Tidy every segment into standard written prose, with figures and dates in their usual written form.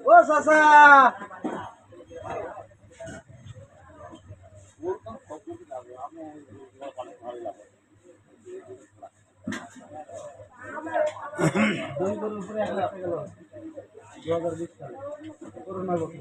ও চাচা দুই গরুর উপরে 1 লাখ টাকা গেল 2020 সালে করোনা বছর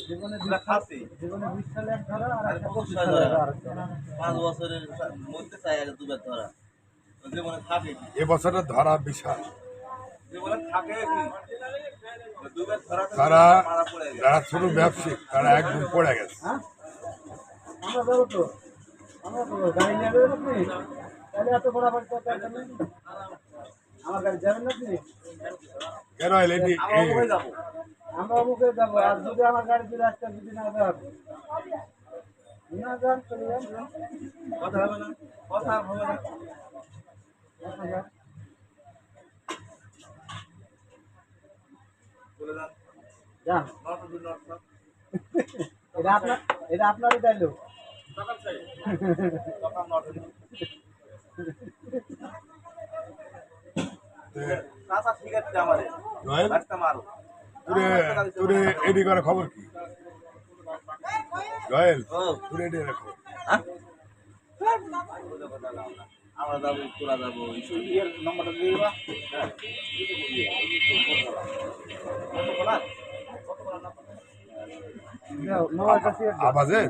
জীবনে 20 সালে এক ধরা আর 5 বছরের মধ্যে চাই আগে দুবার ধরা জীবনে থাকে এবছরের ধরা বিশাল। জীবনে থাকে কি দুবার ধরা তারা মারা পড়ে গেছে যারা ছোট ব্যবসায়িক তারা একদম পড়ে গেছে। আমরা যাবো তো গাড়ি নিয়ে যাবেন আপনি তাহলে এত বড় বাড়ি আমার গাড়ি যাবেন না আপনি কেন এটি আমরা যাবো আমরা অমুকে যাবো আর যদি আমার গাড়িতে রাস্তা যদি না যান না যান চলে যান কথা হবে না কথা হবে না চলে যান যান নট টু নট এটা আপনারই ডায়লগ সকাল চাই সকাল নট চাচা ঠিক আছে আমারে রাস্তা মারো তোরে এডি করার খবর কি জয়েল? তোরে এডি করার খবর আমরা যাবো তোরা যাবো ইয়ের নম্বরটা দিয়ে দিবা আবাজে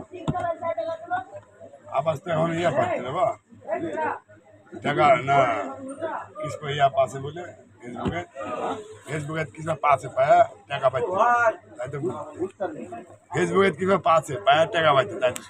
आवाज तो এখন ইয়া পাচ্ছে না বা টাকা না किसको ইয়া পাচ্ছে বলে ফেসবুকে কিছু পাচ্ছে পায়া টাকা পাইছে তাই তো ফেসবুকে কিছু পাচ্ছে পায়া টাকা পাইছে তাই তো